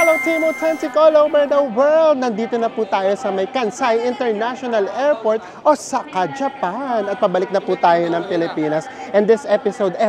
Hello Team Authentic all over the world! Nandito na po tayo sa may Kansai International Airport, Osaka, Japan. At pabalik na po tayo ng Pilipinas. And this episode,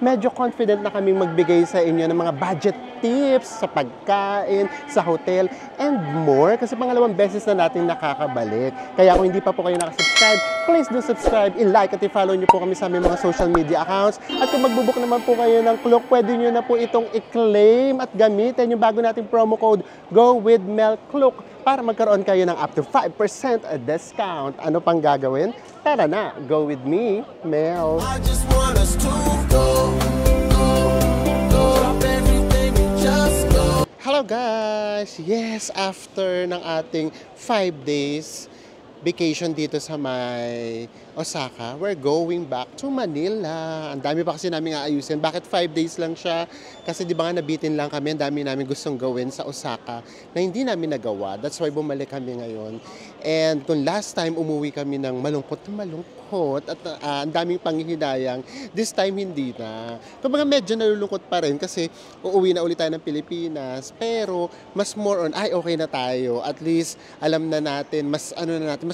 medyo confident na kaming magbigay sa inyo ng mga budget tips sa pagkain, sa hotel, and more. Kasi pangalawang beses na natin nakakabalik. Kaya kung hindi pa po kayo nakasubscribe, please do subscribe, i-like at i-follow nyo po kami sa aming mga social media accounts. At kung magbubook naman po kayo ng Klook, pwede nyo na po itong i-claim at gamitin yung bago nating promo code GoWithMelKlook para magkaroon kayo ng up to 5% discount. Ano pang gagawin? Tara na, go with me, Mel. I just want us to go. Drop everything and just go. Hello guys! Yes, after ng ating 5 days vacation dito sa may Osaka, we're going back to Manila. Ang dami pa kasi namin aayusin. Bakit 5 days lang siya? Kasi di ba nga nabitin lang kami, ang dami namin gustong gawin sa Osaka na hindi namin nagawa. That's why bumalik kami ngayon. And kung last time umuwi kami ng malungkot na malungkot at ang daming panghihinayang, this time hindi na. Kumbaga medyo nalulungkot pa rin kasi uuwi na ulit tayo ng Pilipinas. Pero mas more on, okay na tayo. At least alam na natin, mas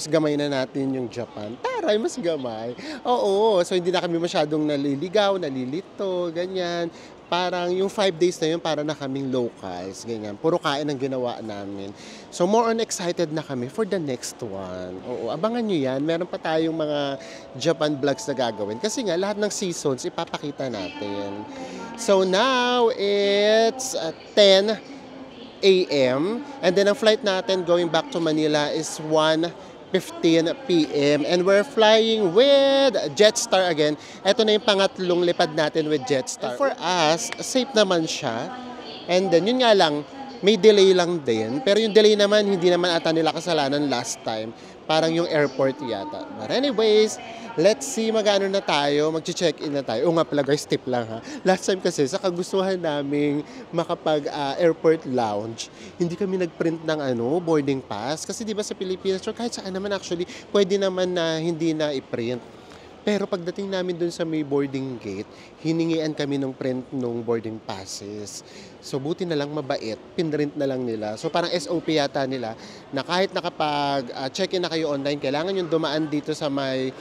gamay na natin yung Japan. Taray, mas gamay. Oo, so hindi na kami masyadong naliligaw, nalilito, ganyan. Parang yung 5 days na yun, para na kaming locals, ganyan. Puro kain ang ginawa namin. So more on excited na kami for the next one. Oo, abangan nyo yan. Meron pa tayong mga Japan vlogs na gagawin. Kasi nga, lahat ng seasons, ipapakita natin. So now, it's 10 a.m. And then ang flight natin going back to Manila is 1:15 p.m. And we're flying with Jetstar again. Ito na yung pangatlong lipad natin with Jetstar. And for us, safe naman siya. And then, yun nga lang, may delay lang din. Pero yung delay naman, hindi naman ata nila kasalanan last time. Parang yung airport yata. But anyways, let's see magano na tayo. Mag-check-in na tayo. O nga pala guys, tip lang ha. Last time kasi, sa kagustuhan naming makapag-airport lounge, hindi kami nag-print ng boarding pass. Kasi di ba sa Pilipinas, or kahit saan naman actually, pwede naman na hindi na i-print. Pero pagdating namin dun sa may boarding gate, hiningian kami ng print ng boarding passes. So buti na lang mabait, pinrint na lang nila. So parang SOP yata nila na kahit nakapag-check-in na kayo online, kailangan yung dumaan dito sa may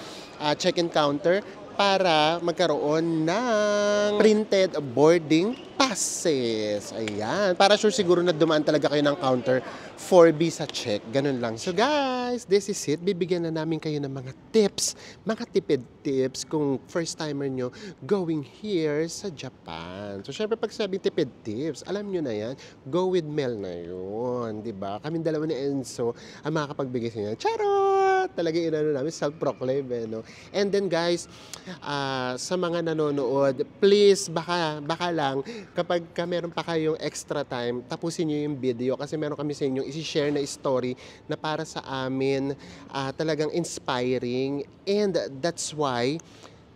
check-in counter para magkaroon ng printed boarding passes. Ayan. Para sure siguro na dumaan talaga kayo ng counter for visa check. Ganun lang. So guys, this is it. Bibigyan na namin kayo ng mga tips, mga tipid tips kung first timer nyo going here sa Japan. So syempre pag sabing tipid tips, alam nyo na yan, go with Mel na yun. Diba? Kaming dalawa ni Enzo ang makakapagbigay sa inyo. Charot! Talaga namin, self-proclaim. No? And then guys, sa mga nanonood, please, baka lang, kapag meron pa kayong extra time, tapusin nyo yung video kasi meron kami sa inyong isi-share na story na para sa amin talagang inspiring, and that's why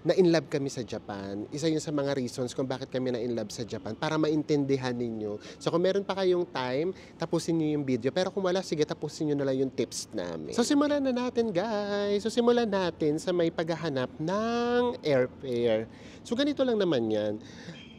na-inlove kami sa Japan. Isa yun sa mga reasons kung bakit kami na-inlove sa Japan, para maintindihan ninyo. So kung meron pa kayong time, tapusin nyo yung video. Pero kung wala, sige, tapusin nyo na lang yung tips namin. So simulan na natin guys. So simulan natin sa may paghahanap ng airfare. So ganito lang naman yan.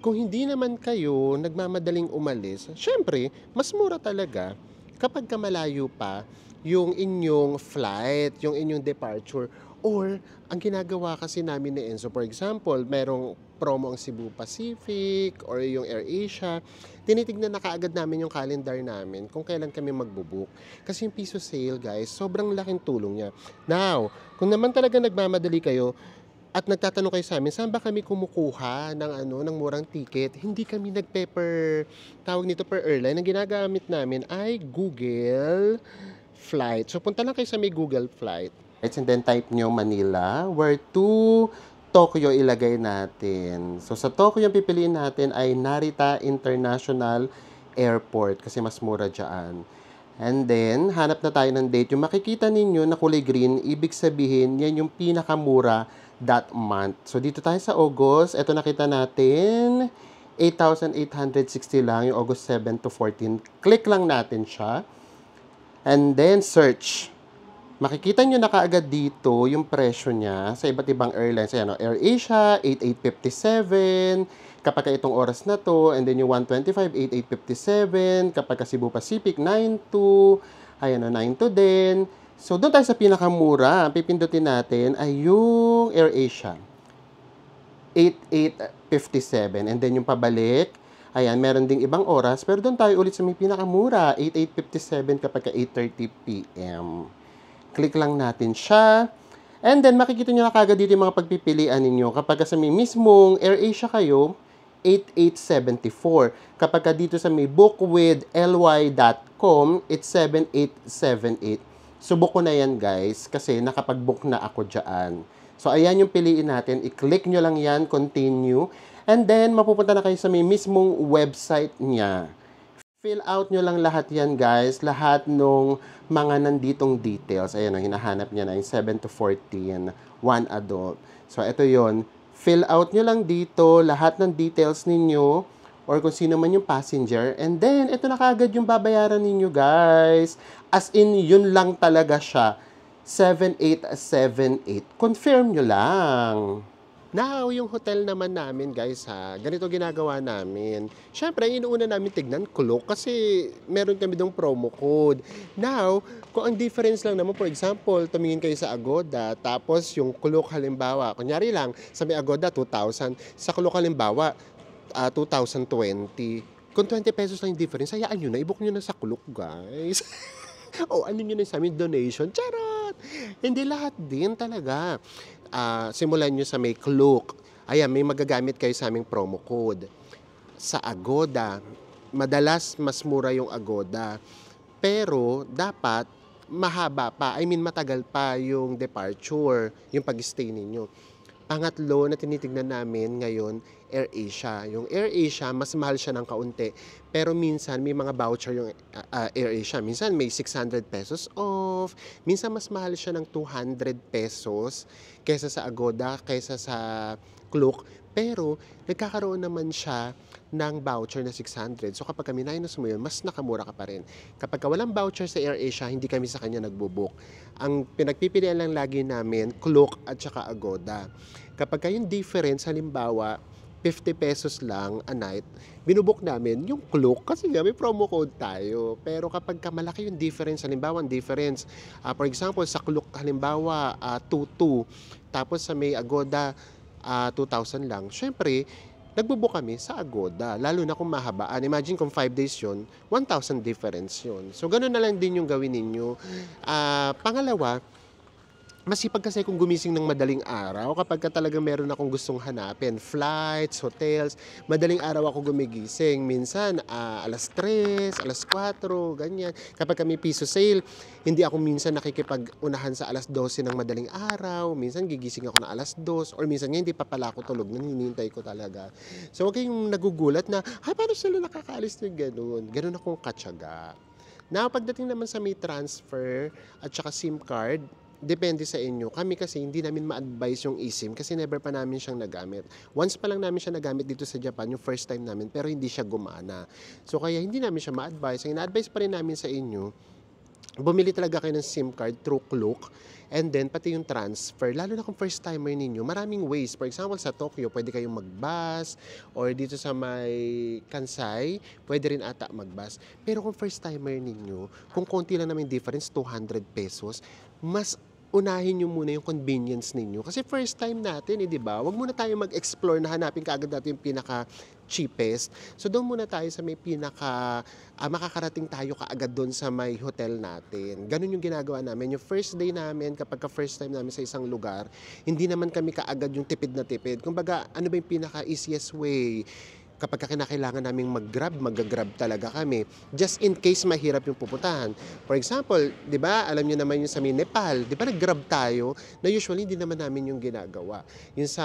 Kung hindi naman kayo nagmamadaling umalis, syempre, mas mura talaga kapag malayo pa yung inyong flight, yung inyong departure. Or, ang ginagawa kasi namin ni Enzo, for example, merong promo ang Cebu Pacific or yung AirAsia, tinitignan na kaagad namin yung calendar namin kung kailan kami magbubook. Kasi yung piso sale, guys, sobrang laking tulong niya. Now, kung naman talaga nagmamadali kayo, at nagtatanong kayo sa amin, saan ba kami kumukuha ng murang ticket? Hindi kami tawag nito per airline. Ang ginagamit namin ay Google Flight. So, punta lang kayo sa may Google Flight. And then type nyo Manila, where to Tokyo ilagay natin. So, sa Tokyo yung pipiliin natin ay Narita International Airport kasi mas mura dyan. And then, hanap na tayo ng date. Yung makikita ninyo na kulay green, ibig sabihin, yan yung pinakamura that month. So, dito tayo sa August. Ito nakita natin, 8,860 lang, yung August 7 to 14. Click lang natin siya. And then, search. Makikita nyo na kaagad dito yung presyo niya sa iba't ibang airlines. Ayan, AirAsia, 8857. Kapag itong oras na to, and then yung 125, 8857. Kapag Cebu Pacific, 92. Ayan, 92 din. So, doon tayo sa pinakamura. Pipindutin natin ay yung AirAsia. 8857. And then yung pabalik, ayan, meron ding ibang oras. Pero doon tayo ulit sa may pinakamura. 8857 kapag 8:30 p.m. Click lang natin siya. And then, makikita nyo na kagad dito yung mga pagpipilian ninyo. Kapag sa may mismong AirAsia kayo, 8874. Kapag dito sa may bookwithly.com, it's 7878. Subok ko na yan, guys, kasi nakapag-book na ako dyan. So, ayan yung piliin natin. I-click nyo lang yan, continue. And then, mapupunta na kayo sa may mismong website niya. Fill out nyo lang lahat yan, guys. Lahat nung mga nanditong details. Ayan, hinahanap niya na yung 7 to 14, 1 adult. So, ito yon. Fill out nyo lang dito lahat ng details ninyo or kung sino man yung passenger. And then, ito na kagad yung babayaran ninyo, guys. As in, yun lang talaga siya. 7878. Confirm nyo lang. Now, yung hotel naman namin, guys, ganito ginagawa namin. Siyempre, inuuna namin tignan, Klook, kasi meron kami dong promo code. Now, kung ang difference lang naman, for example, tumingin kayo sa Agoda, tapos yung Klook halimbawa, kunyari lang, sa may Agoda, 2,000, sa Klook halimbawa, 2020. Kung 20 pesos lang yung difference, hayaan nyo na, i-book nyo na sa Klook, guys. O, ano nyo na sa amin, donation, charot! Hindi lahat din talaga. Simulan nyo sa may Klook. Ayan, may magagamit kayo sa aming promo code. Sa Agoda, madalas mas mura yung Agoda. Pero, dapat mahaba pa. I mean, matagal pa yung departure, yung pag-stay ninyo. Pangatlo na tinitignan namin ngayon, AirAsia. Yung AirAsia, mas mahal siya ng kaunti. Pero minsan, may mga voucher yung AirAsia. Minsan, may 600 pesos off. Minsan, mas mahal siya ng 200 pesos kaysa sa Agoda, kaysa sa Klook. Pero, nagkakaroon naman siya ng voucher na 600. So, kapag kami minus mo yun, mas nakamura ka pa rin. Kapag walang voucher sa AirAsia, hindi kami sa kanya nagbubook. Ang pinagpipilian lang lagi namin, Klook at saka Agoda. Kapag yung difference, halimbawa, 50 pesos lang a night, binubook namin yung Klook kasi nga may promo code tayo. Pero kapag malaki yung difference, halimbawa ang difference, for example, sa Klook halimbawa 2,200, tapos sa may Agoda 2,000 lang, syempre, nagbubook kami sa Agoda, lalo na kung mahabaan. Imagine kung 5 days yun, 1,000 difference yun. So, gano'n na lang din yung gawin ninyo. Pangalawa, masipag kasi kung gumising ng madaling araw kapag talagang meron akong gustong hanapin. Flights, hotels, madaling araw ako gumigising. Minsan, alas 3, alas 4, ganyan. Kapag kami piso sale, hindi ako minsan nakikipag-unahan sa alas 12 ng madaling araw. Minsan gigising ako na alas 2 or minsan nga hindi pa pala ako tulog, hinihintay ko talaga. So, huwag kayong nagugulat na, paano sila nakakaalis ng ganun? Ganun akong katsaga. Now, pagdating naman sa may transfer at saka SIM card, depende sa inyo. Kami kasi hindi namin ma-advise yung eSIM kasi never pa namin siyang nagamit. Once pa lang namin siya nagamit dito sa Japan, yung first time namin, pero hindi siya gumana. So kaya hindi namin siya ma-advise. Ang ina-advise pa rin namin sa inyo, bumili talaga kayo ng SIM card through Klook and then pati yung transfer. Lalo na kung first timer ninyo, maraming ways. For example, sa Tokyo, pwede kayong mag-bus or dito sa may Kansai, pwede rin ata mag-bus. Pero kung first timer ninyo, kung konti lang naman difference, 200 pesos, mas unahin nyo muna yung convenience ninyo. Kasi first time natin, di ba? Huwag muna tayo mag-explore na hanapin kaagad natin yung pinaka-cheapest. So, doon muna tayo sa may makakarating tayo kaagad doon sa may hotel natin. Ganun yung ginagawa namin. Yung first day namin, kapag first time namin sa isang lugar, hindi naman kami kaagad yung tipid na tipid. Kumbaga, ano ba yung pinaka-easiest way? Kapag kinakailangan naming mag-grab, mag-grab talaga kami. Just in case mahirap yung pupuntahan. For example, di ba, alam niyo naman yung sa Nepal, di ba nag-grab tayo na usually hindi naman namin yung ginagawa. Yung sa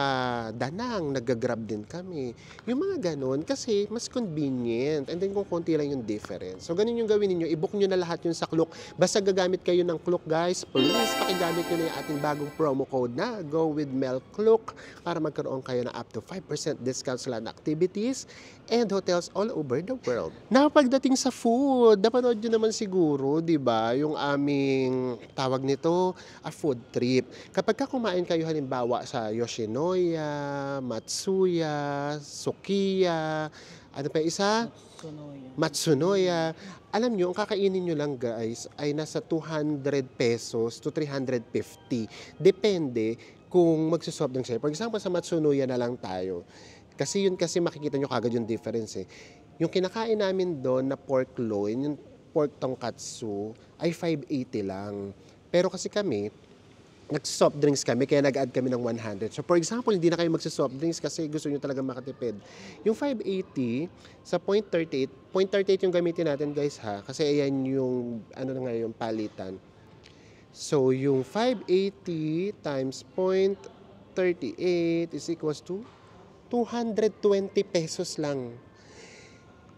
Danang, nag-grab din kami. Yung mga ganun, kasi mas convenient. And then kung konti lang yung difference. So ganun yung gawin niyo, i-book nyo na lahat yung sa Klook. Basta gagamit kayo ng Klook, guys, please pakigamit nyo na yung ating bagong promo code na Go with Mel Klook para magkaroon kayo ng up to 5% discount sa lahat ng activities and hotels all over the world. Now, pagdating sa food, napanood nyo naman siguro, di ba, yung aming tawag nito, a food trip. Kapag ka kumain kayo halimbawa sa Yoshinoya, Matsuya, Sukiya, ano pa yung isa? Matsunoya. Alam nyo, ang kakainin nyo lang guys ay nasa 200 pesos to 350. Depende kung magsusoft drinks kayo. For example, sa Matsunoya na lang tayo. Kasi yun kasi makikita nyo kagad yung difference eh. Yung kinakain namin doon na pork loin, yung pork tonkatsu, ay 580 lang. Pero kasi kami, nag-soft drinks kami, kaya nag-add kami ng 100. So for example, hindi na kayo magsa-soft drinks kasi gusto nyo talaga makatipid. Yung 580 sa 0.38, 0.38 yung gamitin natin guys ha, kasi ayan yung, ano na nga yung palitan. So yung 580 times 0.38 is equals to 220 pesos lang.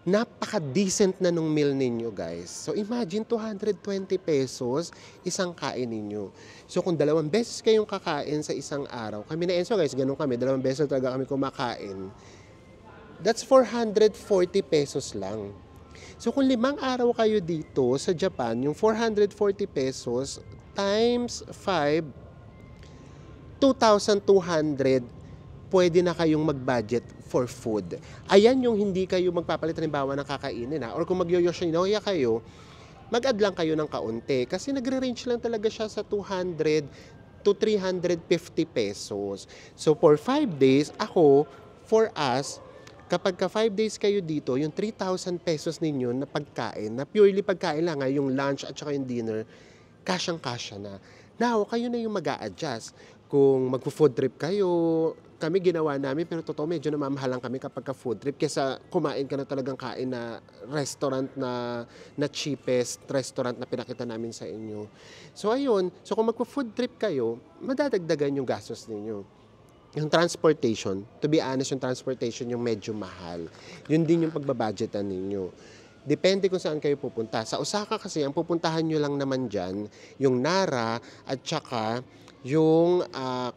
Napaka-decent na nung meal ninyo, guys. So, imagine 220 pesos isang kain ninyo. So, kung 2 beses kayong kakain sa isang araw, kami na Enzo, guys, ganun kami, 2 beses talaga kami kumakain. That's 440 pesos lang. So, kung 5 araw kayo dito sa Japan, yung 440 pesos times 5, 2,200 pwede na kayong mag-budget for food. Ayan yung hindi kayo magpapalit halimbawa ng kakainin ha. Or kung mag-Yoshinoya kayo, mag-add lang kayo ng kaunti. Kasi nagre-range lang talaga siya sa 200 to 350 pesos. So for 5 days, for us, kapag ka 5 days kayo dito, yung 3,000 pesos ninyo na pagkain, na purely pagkain lang, yung lunch at saka yung dinner, kasyang-kasya na. Now, kayo na yung mag-a-adjust. Kung mag-food trip kayo, kami ginawa namin, pero totoo medyo namamahalan kami kapag ka food trip kesa kumain ka na talagang kain na restaurant na cheapest restaurant na pinakita namin sa inyo. So ayun, so kung magpo-food trip kayo, madadagdagan yung gastos ninyo. Yung transportation, to be honest, yung transportation yung medyo mahal. Yun din yung pagbabudgetan ninyo. Depende kung saan kayo pupunta. Sa Osaka kasi, ang pupuntahan nyo lang naman dyan, yung Nara at saka yung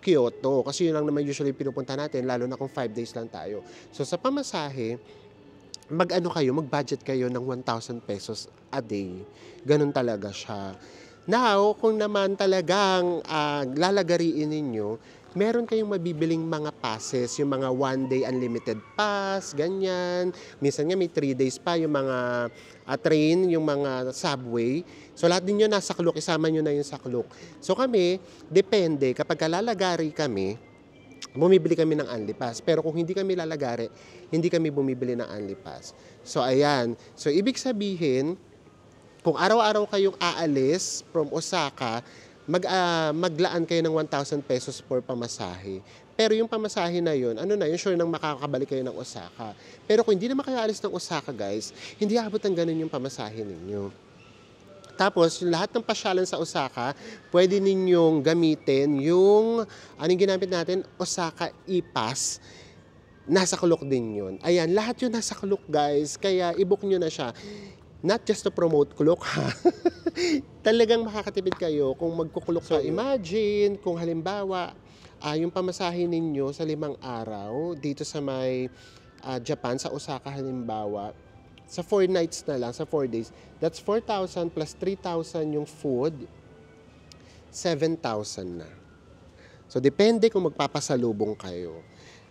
Kyoto. Kasi yun lang naman usually pinupunta natin, lalo na kung 5 days lang tayo. So sa pamasahe, mag-budget kayo ng 1,000 pesos a day. Ganun talaga siya. Now, kung naman talagang lalagariin ninyo, meron kayong mabibiling mga passes, yung mga 1-day unlimited pass, ganyan. Minsan nga may 3 days pa, yung mga train, yung mga subway. So lahat din yun nasa Klook, isama nyo na yung sa Klook. So kami, depende, kapag lalagari kami, bumibili kami ng Only Pass. Pero kung hindi kami lalagari, hindi kami bumibili ng Only Pass. So ayan, so ibig sabihin, kung araw-araw kayong aalis from Osaka, maglaan kayo ng 1,000 pesos for pamasahe. Pero yung pamasahe na yun, sure nang makakabalik kayo ng Osaka. Pero kung hindi na makaalis ng Osaka, guys, hindi abot ng ganun yung pamasahe ninyo. Tapos, yung lahat ng pasyalan sa Osaka, pwede ninyong gamitin yung, anong ginamit natin? Osaka e-pass. Nasa Klook din yun. Ayan, lahat yun nasa Klook, guys. Kaya, i-book nyo na siya. Not just to promote Klook, ha? Talagang makakatipid kayo kung magkukulok. So, imagine kung halimbawa, yung pamasahe ninyo sa 5 araw, dito sa may Japan, sa Osaka halimbawa, sa 4 nights na lang, sa 4 days, that's 4,000 plus 3,000 yung food, 7,000 na. So, depende kung magpapasalubong kayo.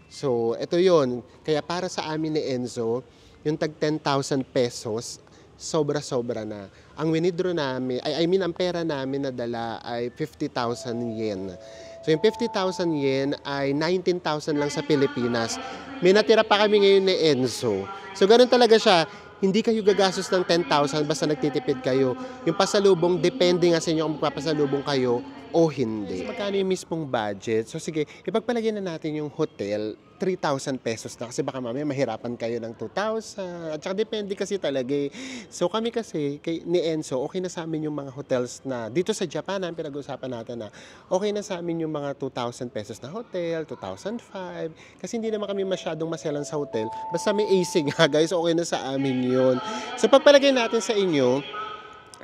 So, ito yon. Kaya para sa amin ni Enzo, yung tag 10,000 pesos, sobra-sobra na. Ang winidraw namin, ang pera namin na dala ay 50,000 yen. So yung 50,000 yen ay 19,000 lang sa Pilipinas. May natira pa kami ngayon ni Enzo. So ganun talaga siya. Hindi kayo gagastos ng 10,000 basta nagtitipid kayo. Yung pasalubong, depende nga sa inyo kung magpapasalubong kayo o hindi. So, magkano yung mismong budget? So sige, ipagpalagyan na natin yung hotel, 3,000 pesos na. Kasi baka mamaya mahirapan kayo ng 2,000. At saka depende kasi talaga eh. So kami kasi, ni Enzo, okay na sa amin yung mga hotels na, dito sa Japan, ang pinag-uusapan natin na, okay na sa amin yung mga 2,000 pesos na hotel, 2,005. Kasi hindi naman kami masyadong maselan sa hotel. Basta may AC nga guys, okay na sa amin yun. So pagpalagay natin sa inyo,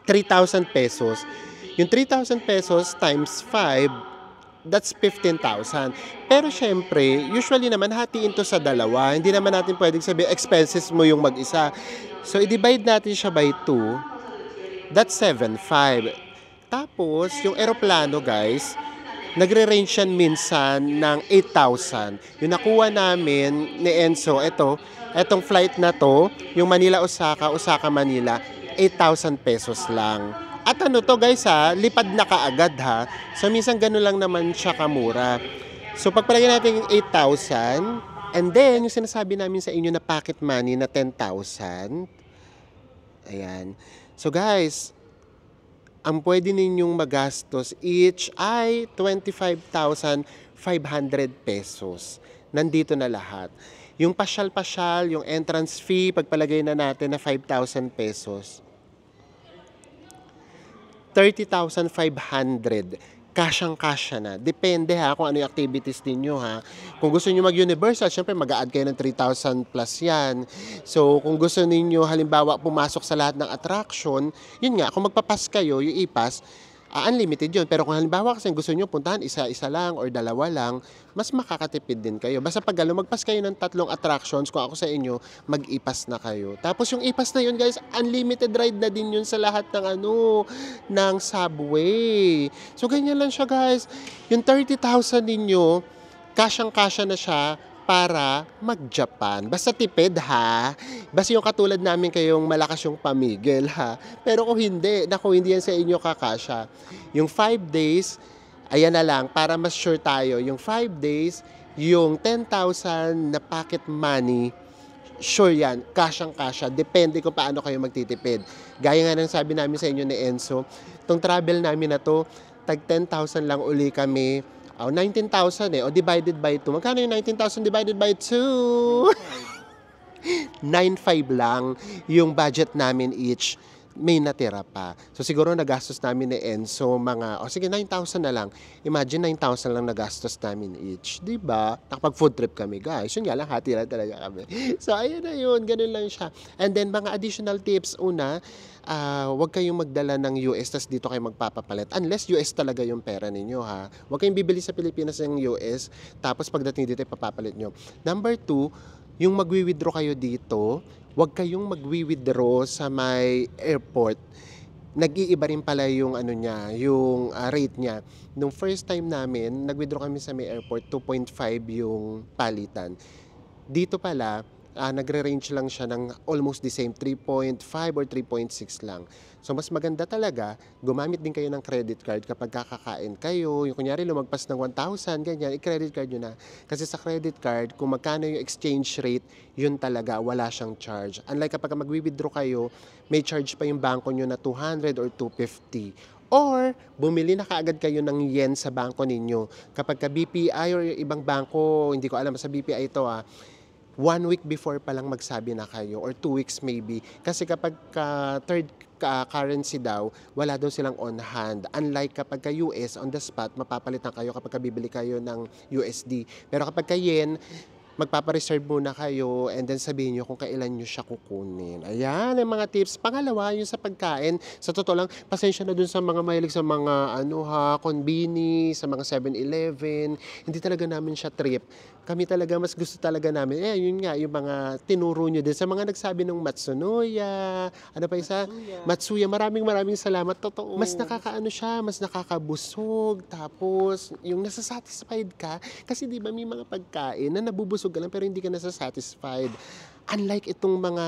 3,000 pesos. Yung 3,000 pesos times 5, that's 15,000. Pero syempre, usually naman hatiin to sa dalawa. Hindi naman natin pwedeng sabihin expenses mo yung mag-isa. So, i-divide natin siya by 2. That's 7,500. Tapos, yung eroplano guys, nagre-range yan minsan ng 8,000. Yung nakuha namin ni Enzo, etong flight na to, yung Manila-Osaka, Osaka-Manila, 8,000 pesos lang. At ano to guys ha, lipad na kaagad ha. So minsan ganun lang naman siya kamura. So pagpalagay natin yung 8,000, and then yung sinasabi namin sa inyo na pocket money na 10,000. Ayan. So guys, ang pwede ninyong magastos each ay 25,500 pesos. Nandito na lahat. Yung pasyal-pasyal, yung entrance fee, pagpalagay na natin na 5,000 pesos. 30,500. Kasyang-kasya na. Depende ha kung ano yung activities ninyo ha. Kung gusto niyo mag-Universal, syempre mag-a-add kayo ng 3,000 plus yan. So, kung gusto niyo halimbawa pumasok sa lahat ng attraction, yun nga, kung magpapas kayo, yung ipas, unlimited yun. Pero kung halimbawa kasi gusto niyo puntahan isa-isa lang or dalawa lang, mas makakatipid din kayo. Basta pag magpas kayo ng 3 attractions, kung ako sa inyo, mag-ipas na kayo. Tapos yung ipas na yun guys, unlimited ride na din yun sa lahat ng ng subway. So ganyan lang siya guys. Yung 30,000 ninyo, kasyang-kasya na siya para mag-Japan. Basta tipid ha. Basta yung katulad namin kayong malakas yung pamigil ha. Pero kung hindi, hindi yan sa inyo kakasya. Yung 5 days, ayan na lang, para mas sure tayo. Yung 5 days, yung 10,000 na pocket money, sure yan, kasyang-kasya. Depende kung paano kayo magtitipid. Gaya nga ng sabi namin sa inyo ni Enzo, itong travel namin na to, tag 10,000 lang uli kami. 19,000 O divided by 2. Magkano yung 19,000 divided by 2? 9,500 lang yung budget namin each. May natira pa. So siguro nagastos namin ni Enzo mga, sige 9,000 na lang. Imagine 9,000 lang nagastos namin each. Diba? Nakapag food trip kami guys. Yun nga lang, hati lang talaga kami. So ayun na yun, ganun lang siya. And then mga additional tips. Una, huwag kayong magdala ng US tas dito kayo magpapapalit. Unless US talaga yung pera ninyo ha. Huwag kayong bibili sa Pilipinas ng US tapos pagdating dito ipapapalit nyo. Number 2, yung magwi-withdraw kayo dito, huwag kayong magwi-withdraw sa may airport. Nag-iiba rin pala yung yung rate niya. Nung first time namin, nag-withdraw kami sa may airport, 2.5 yung palitan. Dito pala, nagre-range lang siya ng almost the same, 3.5 or 3.6 lang. So, mas maganda talaga, gumamit din kayo ng credit card kapag kakakain kayo. Yung kunyari, lumagpas ng 1,000, ganyan, i-credit card nyo na. Kasi sa credit card, kung magkano yung exchange rate, yun talaga, wala siyang charge. Unlike kapag mag-withdraw kayo, may charge pa yung banko nyo na 200 or 250. Or, bumili na kaagad kayo ng yen sa banko ninyo. Kapag ka BPI or ibang banko, hindi ko alam, sa BPI ito 1 week before pa lang magsabi na kayo or 2 weeks maybe. Kasi kapag third currency daw, wala daw silang on hand. Unlike kapag ka US, on the spot, mapapalitan kayo kapag bibili kayo ng USD. Pero kapag ka yen, magpapareserve muna kayo and then sabihin nyo kung kailan nyo siya kukunin. Ayan, ang mga tips. Pangalawa, yung sa pagkain. Sa totoo lang, pasensya na dun sa mga mahilig sa mga konbini, sa mga 7-Eleven. Hindi talaga namin siya trip. Kami talaga, mas gusto talaga namin. Yun nga, yung mga tinuro nyo din. Sa mga nagsabi ng Matsunoya, ano pa isa? Matsuya. Maraming salamat. Totoo. Mas nakakaano siya, mas nakakabusog. Tapos, yung nasasatisfied ka. Kasi di ba may mga pagkain na nabubusog ka lang pero hindi ka nasasatisfied. Unlike itong mga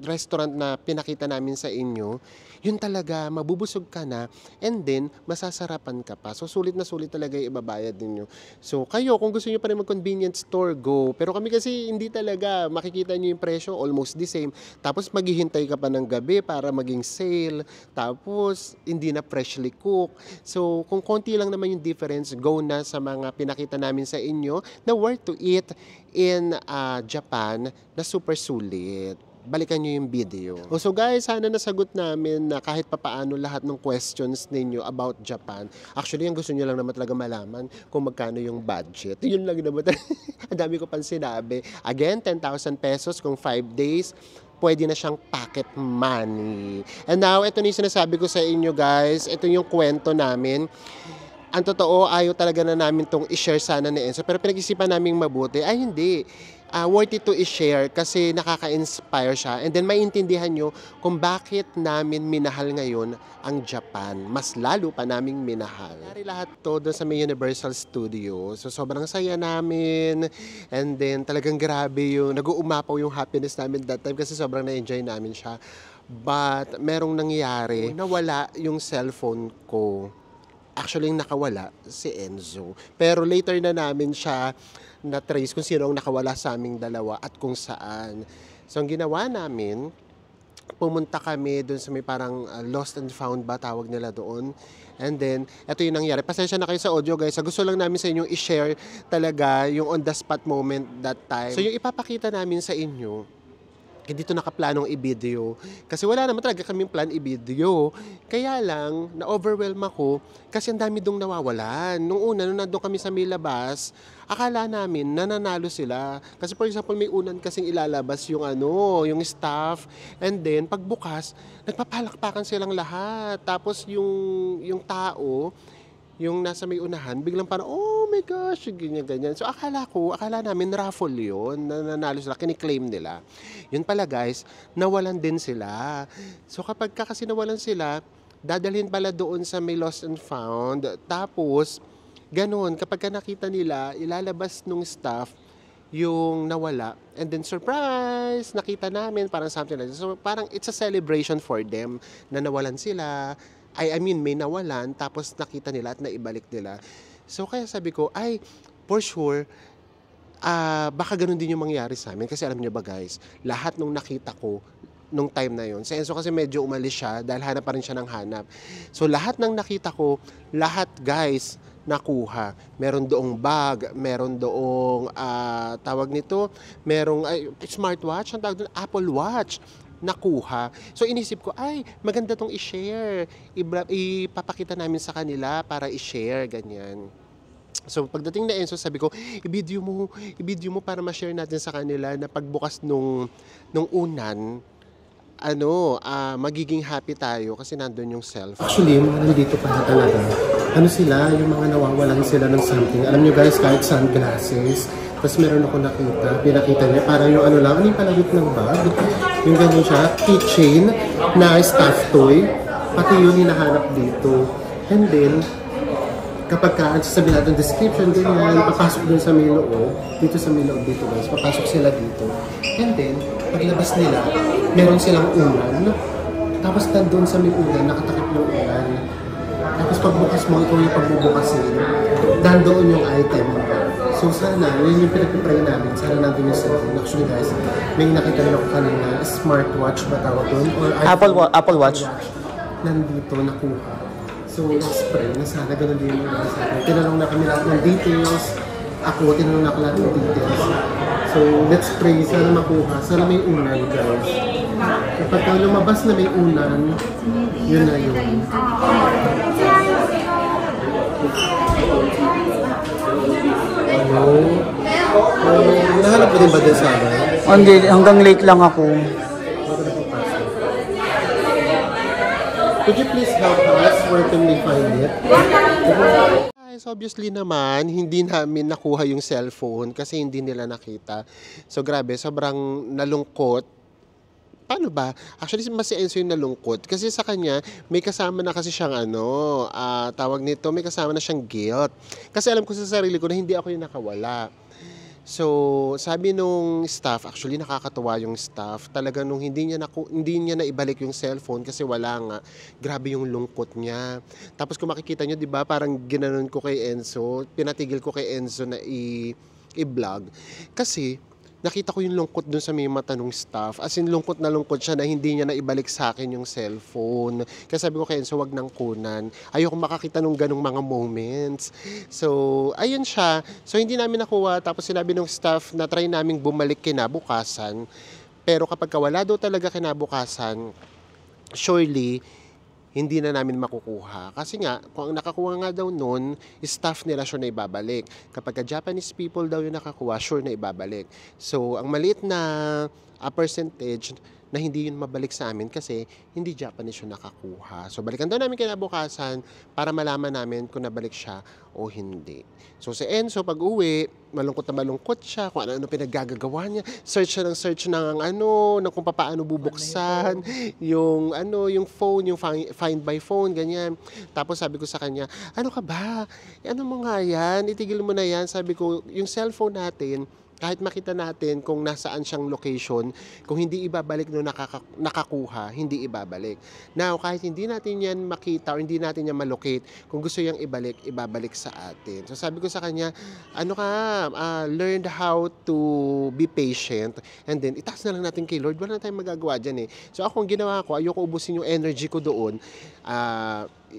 restaurant na pinakita namin sa inyo, yun talaga, mabubusog ka na and then, masasarapan ka pa. So, sulit na sulit talaga yung ibabayad ninyo. So, kayo, kung gusto nyo pa rin mag-convenience store, go. Pero kami kasi, hindi talaga. Makikita nyo yung presyo, almost the same. Tapos, maghihintay ka pa ng gabi para maging sale. Tapos, hindi na freshly cooked. So, kung konti lang naman yung difference, go na sa mga pinakita namin sa inyo na worth to eat in Japan na super sulit. Balikan nyo yung video. So guys, sana nasagot namin na kahit papaano lahat ng questions ninyo about Japan. Actually, ang gusto nyo lang naman talaga malaman kung magkano yung budget. Yun lang naman. Ang dami ko pang sinabi. Again, 10,000 pesos kung 5 days. Pwede na siyang pocket money. And now, ito na yung sinasabi ko sa inyo guys. Ito yung kwento namin. ang totoo, ayaw talaga na namin tong i-share sana ni Enzo. Pero pinag-isipan namin mabuti, ay hindi. Worth it to i-share kasi nakaka-inspire siya. And then maintindihan nyo kung bakit namin minahal ngayon ang Japan. Mas lalo pa naming minahal. Nangyari lahat to doon sa may Universal Studio. So sobrang saya namin. And then talagang grabe yung, nag-uumapaw yung happiness namin that time kasi sobrang na-enjoy namin siya. But merong nangyari, nawala yung cellphone ko. Actually, yung nakawala si Enzo. Pero later na namin siya na-trace kung sino ang nakawala sa aming dalawa at kung saan. So, ang ginawa namin, pumunta kami doon sa may parang lost and found ba tawag nila doon. And then, ito yung nangyari. Pasensya na kayo sa audio guys. Gusto lang namin sa inyo i-share talaga yung on the spot moment that time. So, yung ipapakita namin sa inyo, hindi ito nakaplanong i-video. Kasi wala naman talaga kaming plan i-video. Kaya lang, na-overwhelm ako kasi ang dami dong nawawalan. Nung una, nung nandun kami sa may labas, akala namin nananalo sila. Kasi for example, may unan kasing ilalabas yung yung staff. And then, pagbukas, nagpapalakpakan silang lahat. Tapos yung tao, yung nasa may unahan, biglang parang, oh my gosh, ganyan. So akala namin raffle yun, nananalo sila, kiniklaim nila. Yun pala guys, nawalan din sila. So kapag kasi nawalan sila, dadalhin pala doon sa may lost and found. Tapos, ganun, kapag nakita nila, ilalabas nung staff yung nawala. And then surprise, nakita namin, parang something like that. So parang it's a celebration for them na nawalan sila. I mean, may nawalan, tapos nakita nila at naibalik nila. So, kaya sabi ko, ay, for sure, baka ganun din yung mangyari sa amin. Kasi alam niyo ba guys, lahat nung nakita ko, nung time na yon, si Enzo kasi medyo umalis siya, dahil hanap pa rin siya ng hanap. So, lahat ng nakita ko, lahat guys, nakuha. Meron doong bag, meron doong, tawag nito, merong smartwatch, ang tawag doon, Apple Watch, nakuha. So inisip ko, ay, maganda tong i-share. Ipapakita namin sa kanila para i-share, ganyan. So pagdating na Enzo, sabi ko, i-video mo para ma-share natin sa kanila na pagbukas nung unan, magiging happy tayo kasi nandun yung self. Actually, yung mga nandito pa talaga, sila, yung mga nawawalan sila ng something. Alam nyo guys, kahit sunglasses, tapos meron ako pinakita niya, parang yung yung palagit ng bag, yung ganun siya, keychain na staff toy, pati yun hinahanap dito. And then, kapag sasabihin natin description, ganyan, papasok dun sa may loob, dito guys, papasok sila dito. And then, paglabas nila, meron silang unan, tapos nandun sa may unan, nakatakip yung unan. Tapos pagbukas mo, ikaw yung pagbubukasin, nandoon yung item. So sana, yun yung pinag-pray namin, sana nandun yung cellphone. Actually guys, may nakita rin ako kanina, smartwatch ba tawag doon? Or Apple Watch. Nandito, nakuha. So let's pray na sana ganun din yung sa akin. Tinanong na kami lahat ng details. Ako, tinanong na ako lahat ng details. So let's pray, sana makuha. Sana may unan guys. Kapag lumabas na may unan, yun na yun. Nahanap mo din ba din sana? Hindi, hanggang late lang ako. Could you please help us? Where can we find it? Guys, obviously naman, hindi namin nakuha yung cellphone kasi hindi nila nakita. So grabe, sobrang nalungkot. Paano ba? Actually, mas si Enzo yung nalungkot. Kasi sa kanya, may kasama na kasi siyang tawag nito, may kasama na siyang guilt. Kasi alam ko sa sarili ko na hindi ako yung nakawala. So, sabi nung staff, actually nakakatuwa yung staff, talaga nung hindi niya na ibalik yung cellphone kasi wala nga, grabe yung lungkot niya. Tapos kung makikita nyo, di ba, parang ginanon ko kay Enzo, pinatigil ko kay Enzo na i-vlog. Kasi, nakita ko yung lungkot dun sa may mata ng staff. As in, lungkot na lungkot siya na hindi niya na ibalik sa akin yung cellphone. Kaya sabi ko kay Enzo, wag nang kunan. Ayoko makakita nung ganong mga moments. So, ayun siya. So, hindi namin nakuha. Tapos sinabi ng staff na try namin bumalik kinabukasan. Pero kapag wala daw talaga kinabukasan, surely, hindi na namin makukuha. Kasi nga, kung ang nakakuha nga daw nun, staff nila sure na ibabalik. Kapag Japanese people daw yung nakakuha, sure na ibabalik. So, ang maliit na percentage na hindi yun mabalik sa amin kasi hindi Japanese yung nakakuha. So balikan daw namin kinabukasan para malaman namin kung nabalik siya o hindi. So si Enzo pag uwi, malungkot na malungkot siya kung ano-ano pinaggagawa niya. Search siya ng ng kung paano bubuksan, yung phone, yung find by phone, ganyan. Tapos sabi ko sa kanya, ano ka ba? Ano mo nga yan? Itigil mo na yan. Sabi ko, yung cellphone natin, kahit makita natin kung nasaan siyang location, kung hindi ibabalik no nakakuha, hindi ibabalik. Now, kahit hindi natin yan makita or hindi natin yan malocate, kung gusto yang ibabalik sa atin. So sabi ko sa kanya, learn how to be patient and then itaas na lang natin kay Lord. Wala na tayong magagawa dyan eh. So ako ang ginawa ko, ayoko ubusin yung energy ko doon.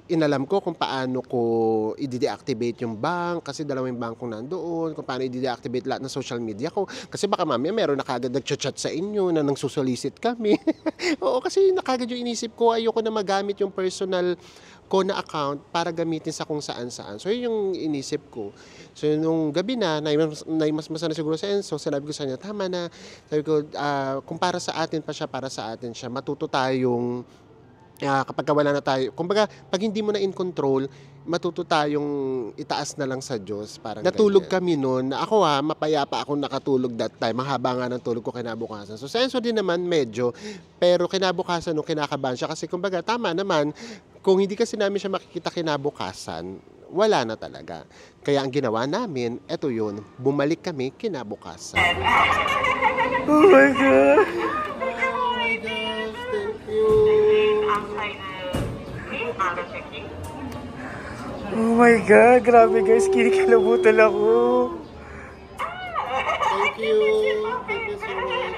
Inalam ko kung paano ko i-deactivate yung bank kasi dalawang bank kong nandoon, kung paano i-deactivate lahat ng social media ko kasi baka mamaya meron na kagad nag-chat sa inyo na nang susolicit kami. Oo, kasi nakagad yung inisip ko, ayoko na magamit yung personal ko na account para gamitin sa kung saan-saan. So yun yung inisip ko. So nung gabi na mas masana siguro sa Enzo, sinabi ko sa kanya, tama na. Sabi ko, kung para sa atin pa siya, para sa atin siya, matuto tayong kapag wala na tayo, kumbaga, pag hindi mo na in control, matuto tayong itaas na lang sa Diyos. Parang natulog ganyan. Kami noon. Ako mapayapa ako nakatulog that time. Mahaba nga ng tulog ko kinabukasan. So, senso din naman medyo. Pero kinabukasan nung kinakabahan siya. Kasi kumbaga, tama naman, kung hindi kasi namin siya makikita kinabukasan, wala na talaga. Kaya ang ginawa namin, eto yun, bumalik kami kinabukasan. Oh my God! Oh my God, grabe guys, kinikilabutan ako. Thank you. Thank you so much.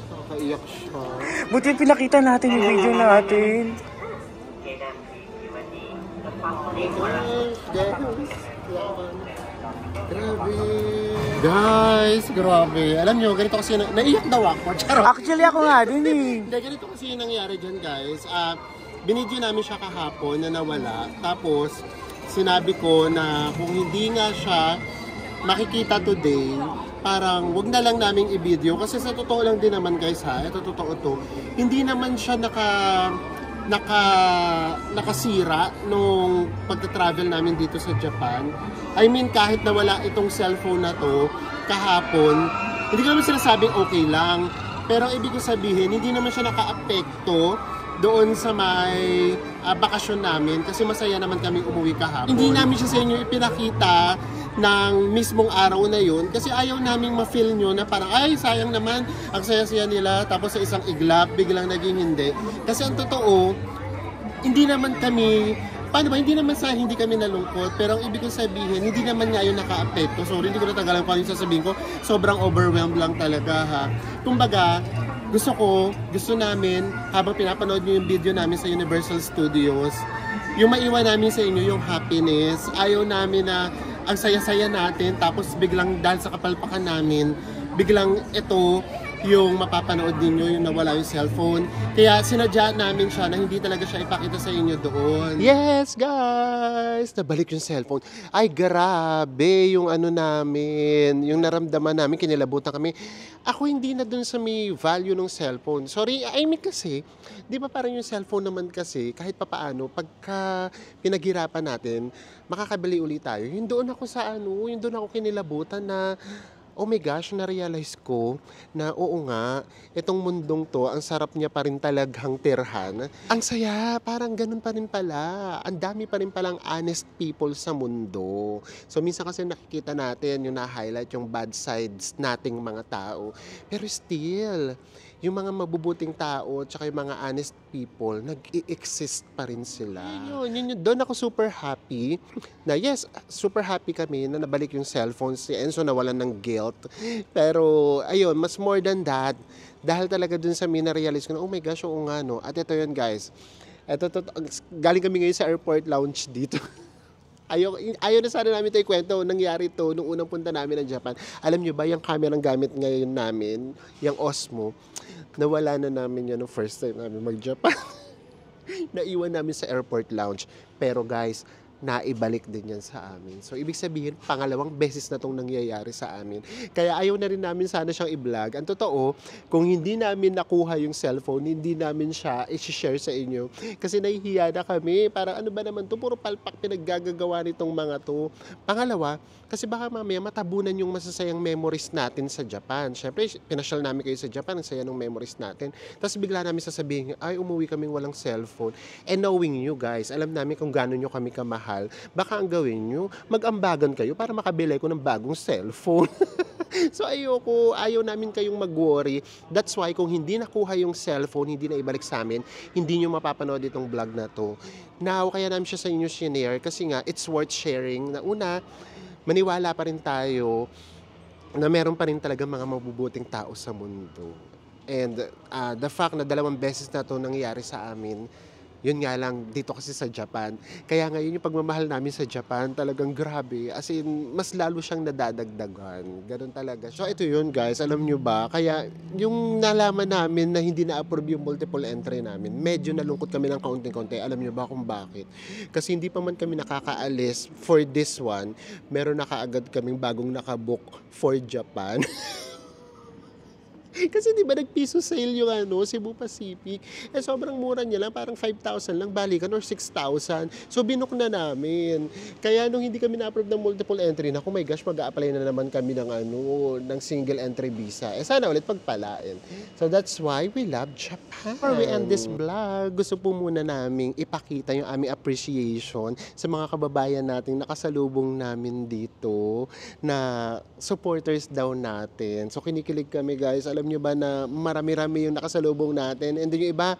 Nakakaiyak siya. Buti pinakita natin yung video natin. Guys, grabe. Alam nyo, ganito kasi naiyak daw ako. Charot. Actually ako nga din eh. Hindi, ganito kasi yung nangyari dyan guys. Binidyo namin siya kahapon na nawala. Tapos, sinabi ko na kung hindi nga siya makikita today, parang wag na lang naming i-video. Kasi sa totoo lang din naman guys ito totoo to. Hindi naman siya nakasira nung pagta-travel namin dito sa Japan. I mean, kahit nawala itong cellphone na to kahapon, hindi ko naman sinasabing okay lang. Pero ibig ko sabihin, hindi naman siya naka-apekto doon sa may bakasyon namin kasi masaya naman kami umuwi kahapon. Hindi namin siya sa inyo ipinakita ng mismong araw na yun kasi ayaw naming ma-feel nyo na parang ay sayang naman ang saya-saya nila tapos sa isang iglap biglang naging hindi. Kasi ang totoo, hindi naman kami, paano ba, hindi naman sa hindi kami nalungkot pero ang ibig kong sabihin, hindi naman nga yun naka-apekto. Sorry, hindi ko natagalan kung ano yung sasabihin ko. Sobrang overwhelmed lang talaga Kumbaga, gusto namin, habang pinapanood nyo yung video namin sa Universal Studios, yung maiwan namin sa inyo yung happiness. Ayaw namin na ang saya-saya natin, tapos biglang dahil sa kapalpakan namin, biglang ito yung mapapanood ninyo, yung nawala yung cellphone. Kaya sinadya namin siya na hindi talaga siya ipakita sa inyo doon. Yes, guys! Nabalik yung cellphone. Ay, grabe yung namin, yung naramdaman namin, kinilabutan kami. Ako hindi na dun sa may value ng cellphone. Sorry, I mean kasi, di ba parang yung cellphone naman kasi, kahit papaano, pagka pinaghirapan natin, makakabili ulit tayo. Yung doon ako yung doon ako kinilabutan na, oh my gosh, na-realize ko na oo nga, itong mundong to, ang sarap niya pa rin talagang tirhan. Ang saya, parang ganun pa rin pala. Ang dami pa rin palang honest people sa mundo. So minsan kasi nakikita natin yung na-highlight yung bad sides nating mga tao. Pero still, yung mga mabubuting tao at saka yung mga honest people, nag-i-exist pa rin sila. Yun. Doon ako super happy na yes, super happy kami na nabalik yung cellphone. Si Enzo nawalan ng guilt. Pero ayun, mas more than that, dahil talaga dun sa na-realize ko na, oh my gosh, oo nga no. At ito yun guys, galing kami ngayon sa airport lounge dito. Ayaw na sana namin ito ikwento. Nangyari ito nung unang punta namin ng Japan. Alam nyo ba, yung camera ng gamit ngayon namin, yung Osmo, nawala na namin yan nung first time namin mag-Japan. Naiwan namin sa airport lounge. Pero guys, naibalik din yan sa amin. So, ibig sabihin, pangalawang beses na itong nangyayari sa amin. Kaya ayaw na rin namin sana siyang i-vlog. Ang totoo, kung hindi namin nakuha yung cellphone, hindi namin siya i-share sa inyo. Kasi nahihiya na kami. Parang ano ba naman to? Puro palpak pinaggagawa nitong mga to. Pangalawa, kasi baka mamaya matabunan yung masasayang memories natin sa Japan. Siyempre, pinasyal namin kayo sa Japan, ang saya ng memories natin. Tapos bigla namin sasabihin, ay, umuwi kaming walang cellphone. And knowing you guys, alam namin kung gaano nyo kami kamahal, baka ang gawin nyo, mag-ambagan kayo para makabili ko ng bagong cellphone. So ayaw namin kayong mag-worry. That's why kung hindi nakuha yung cellphone, hindi na ibalik sa amin, hindi nyo mapapanood itong vlog na to. Now, kaya namin siya sa inyo share kasi nga, it's worth sharing. Na una, maniwala pa rin tayo na meron pa rin talaga mga mabubuting tao sa mundo. And the fact na 2 beses na to nangyayari sa amin, yun nga lang, dito kasi sa Japan. Kaya ngayon yung pagmamahal namin sa Japan, talagang grabe. As in, mas lalo siyang nadadagdagan. Ganun talaga. So ito yun guys, alam nyo ba? Kaya yung nalaman namin na hindi na-approve yung multiple entry namin, medyo nalungkot kami ng kaunting-kaunti. Alam nyo ba kung bakit? Kasi hindi pa man kami nakakaalis for this one, meron na kaagad kaming bagong nakabook for Japan. Kasi di ba nag-piso sale yung Cebu Pacific. Sobrang mura niya lang, parang 5,000 lang balikan or 6,000. So binook na namin. Kaya nung hindi kami na-approve ng multiple entry, naku my gosh, mag-a-apply na naman kami ng ng single entry visa. Sana ulit pagpalain. So that's why we love Japan. Before we end this vlog, gusto po muna naming ipakita yung aming appreciation sa mga kababayan nating nakasalubong namin dito na supporters daw natin. So kinikilig kami guys. Alam nyo ba na marami-rami yung nakasalubong natin, and then yung iba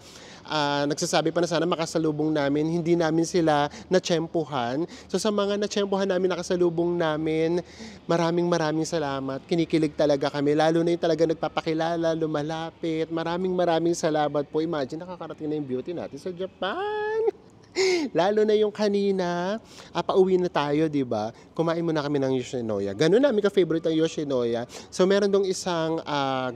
nagsasabi pa na sana makasalubong namin, hindi namin sila natsyempohan. So sa mga natsyempohan namin, nakasalubong namin, maraming salamat. Kinikilig talaga kami, lalo na yung talaga nagpapakilala, lumalapit. Maraming salamat po. Imagine, nakakarating na yung beauty natin sa Japan. Lalo na yung kanina, pauwi na tayo, di ba? Kumain muna kami ng Yoshinoya. Ganun namin ka-favorite ang Yoshinoya. So meron dong isang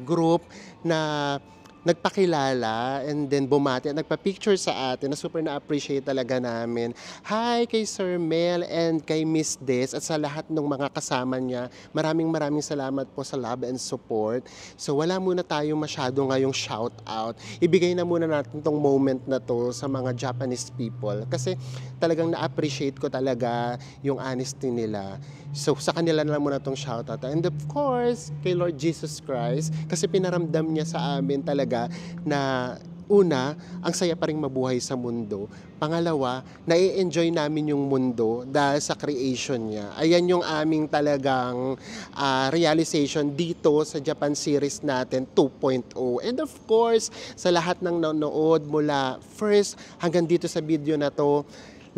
group na nagpakilala and then bumati at nagpa-picture sa atin na super na-appreciate talaga namin. Hi kay Sir Mel and kay Miss Des at sa lahat ng mga kasama niya. Maraming salamat po sa love and support. So wala muna tayo masyado ngayong shout out. Ibigay na muna natin tong moment na to sa mga Japanese people kasi talagang na-appreciate ko talaga yung honesty nila. So sa kanila na lang muna tong shout out. And of course, kay Lord Jesus Christ kasi pinaramdam niya sa amin talaga na una, ang saya pa rin mabuhay sa mundo. Pangalawa, nai-enjoy namin yung mundo dahil sa creation niya. Ayan yung aming talagang realization dito sa Japan series natin 2.0. And of course, sa lahat ng nanonood mula first hanggang dito sa video na to,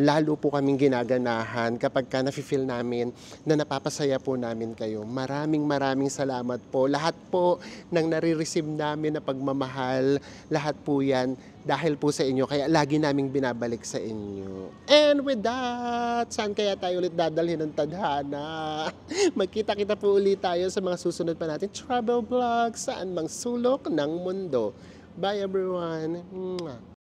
lalo po kaming ginaganahan kapag nafe-feel namin na napapasaya po namin kayo. Maraming salamat po. Lahat po ng nare-receive namin na pagmamahal, lahat po yan dahil po sa inyo. Kaya lagi naming binabalik sa inyo. And with that, saan kaya tayo ulit dadalhin ng tadhana? Magkita-kita po ulit tayo sa mga susunod pa natin travel vlogs saan mang sulok ng mundo. Bye everyone! Mwah.